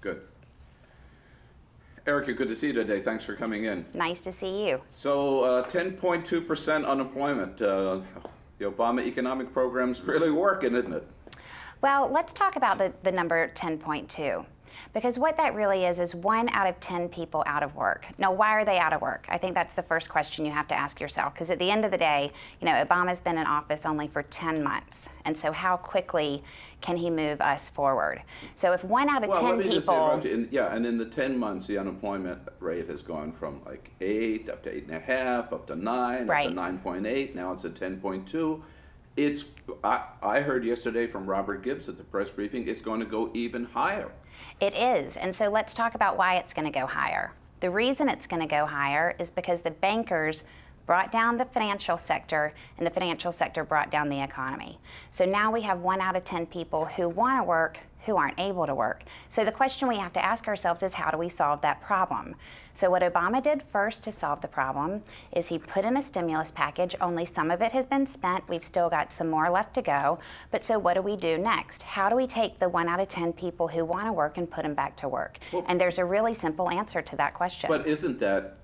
Good. Erica, good to see you today. Thanks for coming in. Nice to see you. So 10.2% unemployment. The Obama economic program's really working, isn't it? Well, let's talk about the number 10.2. Because what that really is 1 out of 10 people out of work. Now, why are they out of work? I think that's the first question you have to ask yourself, because at the end of the day, you know, Obama's been in office only for 10 months. And so how quickly can he move us forward? So if 1 out of 10 people... and in the 10 months, the unemployment rate has gone from like 8 up to 8.5, up to 9, right, up to 9.8, now it's at 10.2. I heard yesterday from Robert Gibbs at the press briefing, it's going to go even higher. It is, and so let's talk about why it's going to go higher. The reason it's going to go higher is because the bankers brought down the financial sector, and the financial sector brought down the economy. So now we have 1 out of 10 people who want to work who aren't able to work. So the question we have to ask ourselves is, how do we solve that problem? So what Obama did first to solve the problem is he put in a stimulus package. Only some of it has been spent. We've still got some more left to go. But so what do we do next? How do we take the 1 out of 10 people who want to work and put them back to work? Well, and there's a really simple answer to that question. But isn't that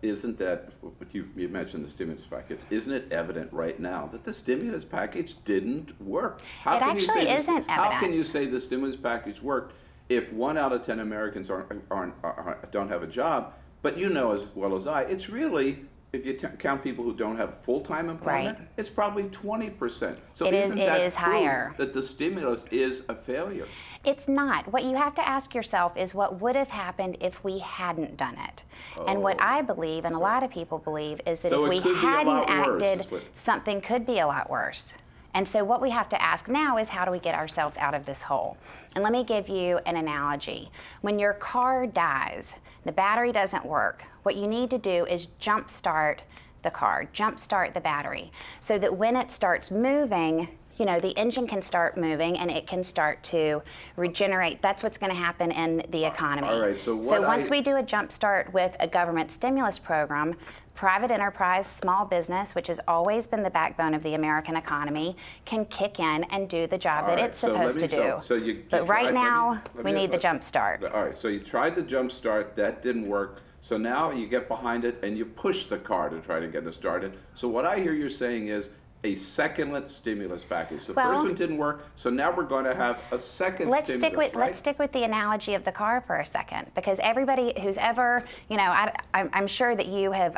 you mentioned the stimulus package, isn't it evident right now that the stimulus package didn't work? It actually isn't evident. How can you say the stimulus package worked if 1 out of 10 Americans don't have a job? But you know as well as I, it's really, if you count people who don't have full-time employment, right, it's probably 20%. So isn't that higher that the stimulus is a failure? It's not. What you have to ask yourself is, what would have happened if we hadn't done it? And what I believe, and a lot of people believe, is that if we hadn't acted, something could be a lot worse. And so what we have to ask now is, how do we get ourselves out of this hole? And let me give you an analogy. When your car dies, the battery doesn't work, what you need to do is jump-start the car, jump-start the battery, so that when it starts moving, you know, the engine can start moving and it can start to regenerate. That's what's going to happen in the economy. All right, so once we do a jump start with a government stimulus program, private enterprise, small business, which has always been the backbone of the American economy, can kick in and do the job that it's supposed to do. But right now, we need the jump start. All right, so you tried the jump start, that didn't work. So now you get behind it and you push the car to try to get it started. So what I hear you're saying is a second stimulus package. The first one didn't work, so now we're going to have a second stimulus, Let's stick with the analogy of the car for a second, because everybody who's ever, you know, I'm sure that you have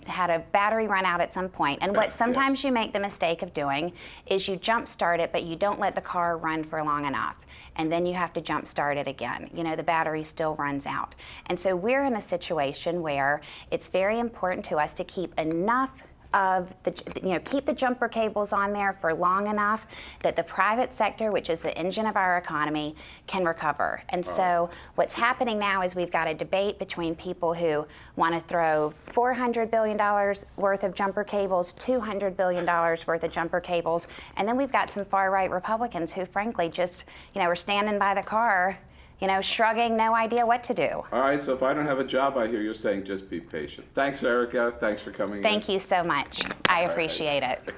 had a battery run out at some point, and what sometimes you make the mistake of doing is you jump start it, but you don't let the car run for long enough, and then you have to jump start it again. You know, the battery still runs out. And so we're in a situation where it's very important to us to keep enough of the, keep the jumper cables on there for long enough that the private sector, which is the engine of our economy, can recover. And so what's happening now is we've got a debate between people who want to throw $400 billion worth of jumper cables, $200 billion worth of jumper cables, and then we've got some far-right Republicans who frankly just, you know, are standing by the car, you know, shrugging, no idea what to do. All right, so if I don't have a job, I hear you're saying just be patient. Thanks, Erica. Thanks for coming in. Thank you so much. I appreciate it.